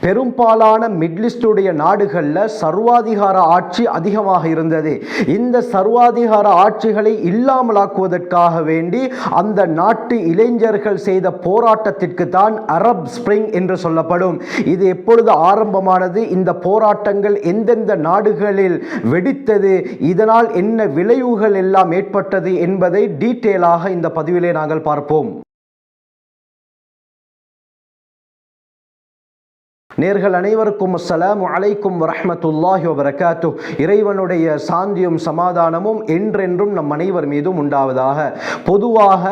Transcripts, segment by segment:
பெரும்பாலான மிட்லிஸ்டுடைய நாடுகளில் சர்வாதிகார ஆட்சி அதிகமாக இருந்தது. இந்த சர்வாதிகார ஆட்சிகளை இல்லாமலாக்குவதற்காக வேண்டி அந்த நாட்டு இளைஞர்கள் செய்த போராட்டத்திற்கு தான் அரப் ஸ்பிரிங் என்று சொல்லப்படும். இது எப்பொழுது ஆரம்பமானது, இந்த போராட்டங்கள் எந்தெந்த நாடுகளில் வெடித்தது, இதனால் என்ன விளைவுகள் எல்லாம் ஏற்பட்டது என்பதை டீட்டெயிலாக இந்த பதிவிலே நாங்கள் பார்ப்போம். நேர்கள் அனைவருக்கும் அஸ்ஸலாமு அலைக்கும் வரஹ்மத்துல்லாஹி வபரகாத்துஹ். இறைவனுடைய சாந்தியும் சமாதானமும் என்றென்றும் நம் அனைவர் மீதும் உண்டாவதாக. பொதுவாக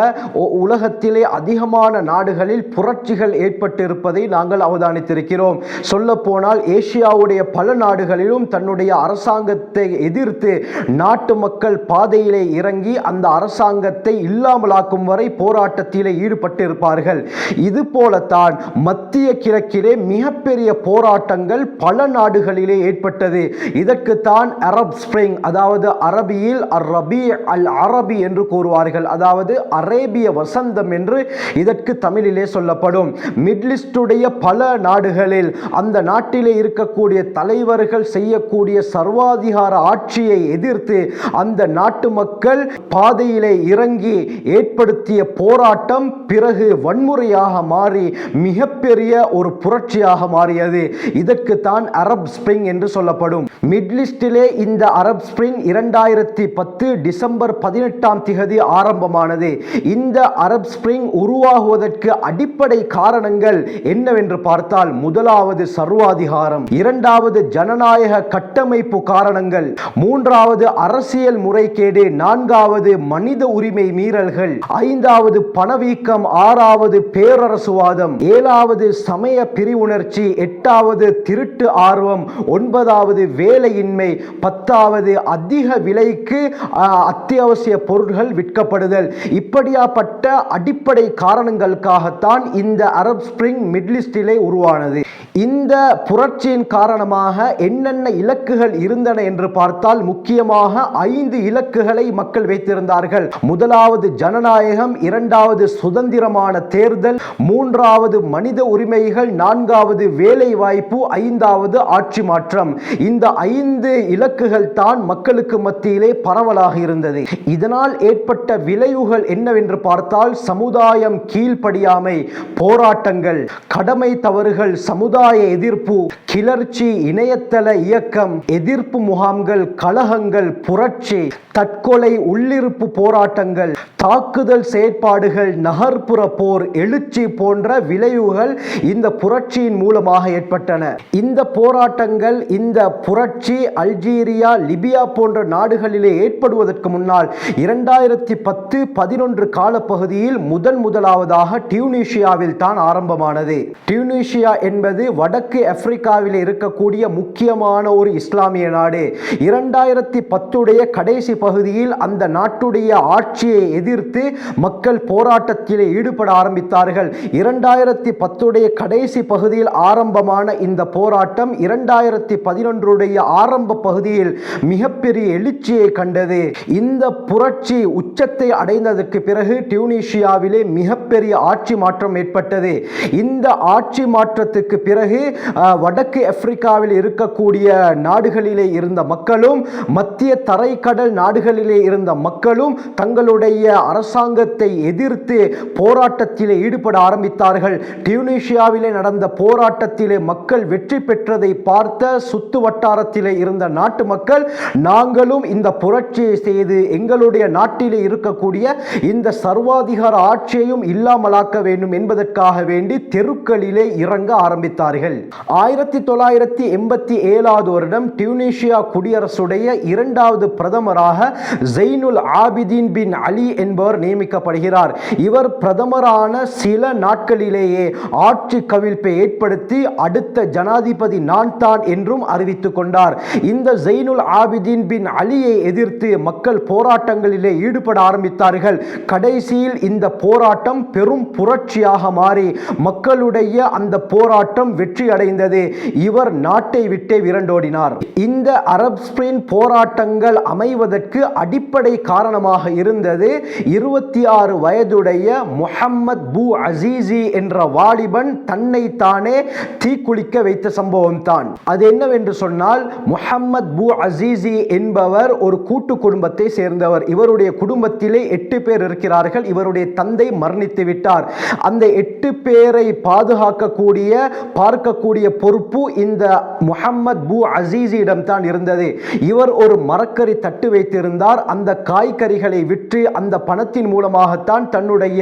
உலகத்திலே அதிகமான நாடுகளில் புரட்சிகள் ஏற்பட்டிருப்பதை நாங்கள் அவதானித்திருக்கிறோம். சொல்ல போனால் ஏசியாவுடைய பல நாடுகளிலும் தன்னுடைய அரசாங்கத்தை எதிர்த்து நாட்டு மக்கள் பாதையிலே இறங்கி அந்த அரசாங்கத்தை இல்லாமலாக்கும் வரை போராட்டத்திலே ஈடுபட்டிருப்பார்கள். இது போலத்தான் மத்திய கிழக்கிலே மிகப்பெரிய போராட்டங்கள் பல நாடுகளிலே ஏற்பட்டது. இதற்குத்தான் அரப் ஸ்பிரிங், அதாவது அரபியில் ரபீ அல் அரபி என்று கூறுவார்கள், அதாவது அரேபிய வசந்தம் என்று இதற்கு தமிழிலே சொல்லப்படும். மிட்லிஸ்டுடைய பல நாடுகளில் அந்த நாட்டிலே இருக்கக்கூடிய தலைவர்கள் செய்யக்கூடிய சர்வாதிகார ஆட்சியை எதிர்த்து அந்த நாட்டு மக்கள் பாதையிலே இறங்கி ஏற்படுத்திய போராட்டம் பிறகு வன்முறையாக மாறி மிகப்பெரிய ஒரு புரட்சியாக மாறியது. இதற்கு தான் அரப் ஸ்பிரிங் என்று சொல்லப்படும். மிட்லிஸ்டிலே இந்த அரப் ஸ்பிரிங் 2010 டிசம்பர் 18 ஆரம்பமானது. இந்த அரப் ஸ்பிரிங் உருவாகுவதற்கு அடிப்படை காரணங்கள் என்னவென்று பார்த்தால், முதலாவது சர்வாதிகாரம், இரண்டாவது ஜனநாயக கட்டமைப்பு காரணங்கள், மூன்றாவது அரசியல் முறைகேடு, நான்காவது மனித உரிமை மீறல்கள், ஐந்தாவது பணவீக்கம், ஆறாவது பேரரசுவாதம், ஏழாவது சமய பிரிவுணர்ச்சி, எட்டாவது திருட்டு ஆர்வம், ஒன்பதாவது வேலையின்மை, பத்தாவது அதிக விலைக்கு அத்தியாவசிய பொருட்கள் விற்கப்படுதல். இப்படியாப்பட்ட அடிப்படை காரணங்களுக்காகத்தான் இந்த அரப் ஸ்பிரிங் மிட்லிஸ்டிலே உருவானது. இந்த புரட்சியின் காரணமாக என்னென்ன இலக்குகள் இருந்தன என்று பார்த்தால், முக்கியமாக 5 இலக்குகளை மக்கள் வைத்திருந்தார்கள். முதலாவது ஜனநாயகம், இரண்டாவது சுதந்திரமான தேர்தல், மூன்றாவது மனித உரிமைகள், நான்காவது வேலை வாய்ப்பு, ஐந்தாவது ஆட்சி மாற்றம். இந்த 5 இலக்குகள் தான் மக்களுக்கு மத்தியிலே பரவலாக இருந்தது. இதனால் ஏற்பட்ட விளைவுகள் என்னவென்று பார்த்தால், சமுதாயம் கீழ்ப்படியாமை, போராட்டங்கள், கடமை தவறுகள், சமுதாய எதிர்ப்பு, கிளர்ச்சி, இணையதள இயக்கம், எதிர்ப்பு முகாம்கள், கலகங்கள், புரட்சி, தற்கொலை, உள்ளிருப்பு போராட்டங்கள், தாக்குதல் செயற்பாடுகள், நகர்ப்புற போர், எழுச்சி போன்ற விளைவுகள் இந்த புரட்சியின் மூலமாக ஏற்பட்டன. இந்த போராட்டங்கள், இந்த புரட்சி அல்ஜீரியா, லிபியா போன்ற நாடுகளிலே ஏற்படுவதற்கு முன்னால் 2010-11 காலப்பகுதியில் முதலாவதாக டியூனிஷியாவில் தான் ஆரம்பமானது. டியூனிஷியா என்பது வடக்கு ஆப்பிரிக்காவில் இருக்கக்கூடிய முக்கியமான ஒரு இஸ்லாமிய நாடு. 2010 கடைசி பகுதியில் அந்த நாட்டுடைய ஆட்சியை எதிர்த்து மக்கள் போராட்டத்திலே ஈடுபட ஆரம்பித்தார்கள். 2010 கடைசி பகுதியில் ஆரம்பமான இந்த போராட்டம் 2011 ஆரம்ப பகுதியில் மிகப்பெரிய எழுச்சியை கண்டது. இந்த புரட்சி உச்சத்தை அடைந்ததற்கு பிறகு டியூனிஷியாவிலே மிகப்பெரிய ஆட்சி மாற்றம் ஏற்பட்டது. இந்த ஆட்சி மாற்றத்துக்கு பிறகு வடக்கு ஆப்பிரிக்காவில் இருக்கக்கூடிய நாடுகளிலே இருந்த மக்களும் மத்திய தரைக்கடல் நாடுகளிலே இருந்த மக்களும் தங்களுடைய அரசாங்கத்தை எதிர்த்து போராட்டத்திலே ஈடுபட ஆரம்பித்தார்கள். டியூனிஷியாவிலே நடந்த போராட்டத்திலே மக்கள் வெற்றி பெற்றதை பார்த்த சுத்து வட்டாரத்திலே இருந்த நாட்டு மக்கள், நாங்களும் இந்த புரட்சியை செய்து எங்களுடைய நாட்டிலே இருக்கக்கூடிய இந்த சர்வாதிகார ஆட்சியையும் இல்லாமலாக்க வேண்டும் என்பதற்காக வேண்டி தெருக்களிலே இறங்க ஆரம்பித்தார்கள். 1987 வருடம் டியூனிஷியா குடியரசுடைய 2வது பிரதமராக ஜைனுல் ஆபிதீன் பின் அலி என்பவர் நியமிக்கப்படுகிறார். இவர் பிரதமரான சில நாட்களிலேயே ஆட்சி கவிழ்ப்பை ஏற்படுத்தி அடுத்த ஜனாதிபதி நான் தான் என்றும் அறிவித்துக் கொண்டார். இந்த ஜைனுல் ஆபிதீன் பின் அலியை எதிர்த்து மக்கள் போராட்டங்களிலே ஈடுபட ஆரம்பித்தார்கள். கடைசியில் இந்த போராட்டம் பெரும் புரட்சியாக மாறி மக்களுடைய அந்த போராட்டம் வெற்றி அடைந்தது. இவர் நாட்டை விட்டே விரண்டோடினார். இந்த அரப் ஸ்பிரிங் போராட்டங்கள் அமைவதற்கு அடிப்படை காரணமாக இருந்தது 26 வயதுடைய முஹம்மத் பூ அசீசி என்ற வாலிபன் தன்னை தானே தீக்குளிக்க வைத்த சம்பவம் தான். அது என்னவென்று சொன்னால், முஹம்மத் பூ அசீசி என்பவர் ஒரு கூட்டு குடும்பத்தை சேர்ந்தவர். இவருடைய குடும்பத்திலே 8 பேர் இருக்கிறார்கள். இவருடைய தந்தை மரணித்து விட்டார். அந்த 8 பேரை பாதுகாக்கக்கூடிய பார்க்கக்கூடிய பொறுப்பு இந்த முஹம்மத் பூ அசீசியிடம் தான் இருந்தது. இவர் ஒரு மரக்கறி தட்டு வைத்திருந்தார். அந்த காய்கறிகளை விற்று அந்த பணத்தின் மூலமாகத்தான் தன்னுடைய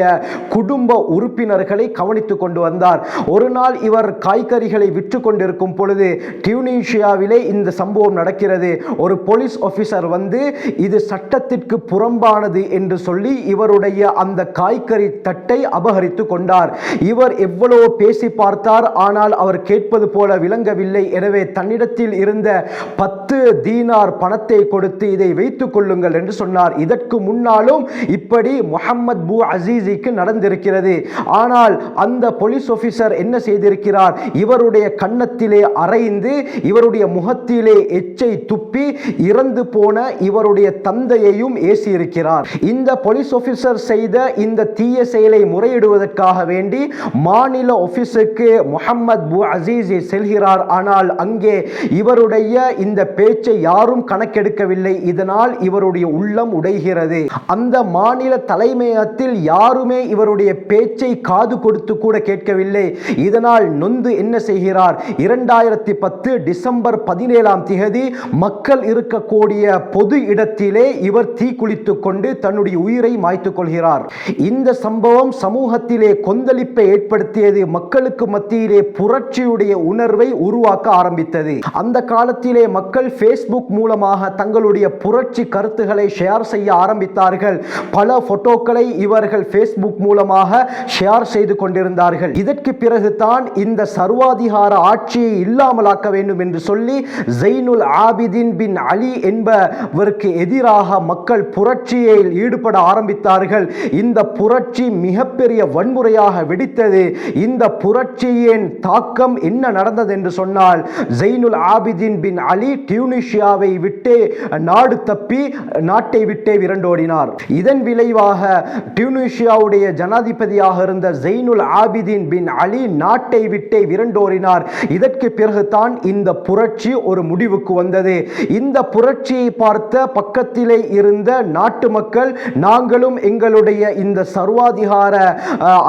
குடும்ப உறுப்பினர்களை கவனித்துக் கொண்டு வந்தார். ஒரு நாள் இவர் காய்கறிகளை விற்று கொண்டிருக்கும் பொழுது டியூனிஷியாவிலே இந்த சம்பவம் நடக்கிறது. ஒரு போலீஸ் ஆபீசர் வந்து இது சட்டத்திற்கு புறம்பானது என்று சொல்லி இவருடைய அந்த காய்கறி தட்டை அபகரித்து கொண்டார். இவர் எவ்வளவு பேசி பார்த்தார், ஆனால் அவர் கேட்பது போல விளங்கவில்லை. எனவே தன்னிடத்தில் இருந்த 10 தீனார் பணத்தை கொடுத்து இதை வைத்துக் கொள்ளுங்கள் என்று சொன்னார். இதற்கு முன்னாலும் இப்படி முஹம்மத் பூ அசீசிக்கு நடந்திருக்கிறது. ஆனால் அந்த போலீஸ் ஆபீசர் என்ன செய்திருக்கிறார், இவருடைய கன்னத்திலே அறைந்து இவருடைய முகத்திலே எச்சை துப்பி இறந்து போன இவருடைய தந்தையையும் ஏசியிருக்கிறார். இந்த போலீஸ் ஆபீசர் செய்த இந்த தீய செயலை முறையிடுவதற்காக வேண்டி மாநில ஆபீஸுக்கு முஹம்மத் பூ அசீசி செல்கிறார். ஆனால் அங்கே இவருடைய இந்த பேச்சை யாரும் கணக்கெடுக்கவில்லை. இதனால் இவருடைய உள்ளம் உடைகிறது. அந்த மாநில தலைமையகத்தில் யாருமே இவருடைய பேச்சை காது கொடுத்து கூட கேட்கவில்லை. இதனால் நொந்து என்ன செய்கிறார், 2010 டிசம்பர் 17ஆம் தேதி மக்கள் இருக்கக்கூடிய பொது இடத்திலே இவர் தீக்குளித்துக் கொண்டு தன்னுடைய உயிரை மாய்த்துக் கொள்கிறார். இந்த சம்பவம் சமூகத்திலே கொந்தளிப்பை ஏற்படுத்தியது. மக்களுக்கு மத்தியிலே புரட்சியுடைய உணர்வை உருவாக்க ஆரம்பித்தது. அந்த காலத்திலே மக்கள் Facebook மூலமாக தங்களுடைய புரட்சி கருத்துக்களை ஷேர் செய்ய ஆரம்பித்தார்கள். பல போட்டோக்களை இவர்கள் Facebook மூலமாக ஷேர் செய்து கொண்டிருந்தார்கள். இதற்கு பிறகுதான் இந்த சர்வாதிகார ஆட்சியை இல்லாமலாக்க வேண்டும் என்று சொல்லி ஜைனுல் ஆபிதீன் பின் அலி என்பவருக்கு எதிராக மக்கள் புரட்சியில் ஈடுபட ஆரம்பித்தார்கள். இந்த புரட்சி மிகப்பெரிய வன்முறையாக வெடித்தது. இந்த புரட்சியின் தாக்கம் என்ன நடந்தது என்று சொன்னால், ஜைனுல் ஆபிதீன் பின் அலி டியூனிஷியாவை விட்டு நாடு தப்பி நாட்டை விட்டே விரண்டோடினார். இதன் விளைவாக டியூனிஷியாவுடைய ஜனாதிபதியாக இருந்த ஜைனுல் ஆபிதீன் பின் அலி நாட்டை விட்டே விரண்டோடினார். இதற்கு பிறகுதான் இந்த புரட்சி ஒரு முடிவுக்கு வந்தது. இந்த புரட்சியை பார்த்த பக்கத்திலே இருந்த நாட்டு மக்கள், நாங்களும் எங்களுடைய இந்த சர்வாதிகார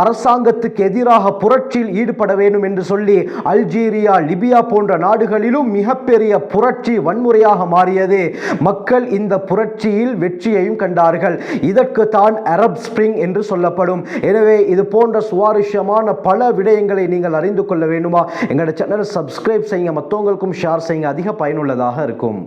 அரசாங்கத்துக்கு எதிராக புரட்சியில் ஈடுபட வேண்டும் என்று சொல்லி அல்ஜீரியா, லிபியா போன்ற நாடுகளிலும் மிகப்பெரிய புரட்சி வன்முறையாக மாறியது. மக்கள் இந்த புரட்சியில் வெற்றியையும் கண்டார்கள். இதற்கு தான் அரப் ஸ்பிரிங் என்று சொல்லப்படும். எனவே இது போன்ற சுவாரஸ்யமான பல விடயங்களை நீங்கள் அறிந்து கொள்ள வேண்டுமா, எங்களுடைய சேனலை சப்ஸ்கிரைப் செய்யுங்க, மற்றவங்களுக்கும் ஷேர் செய்யுங்க. அதிக பயனுள்ளதாக இருக்கும்.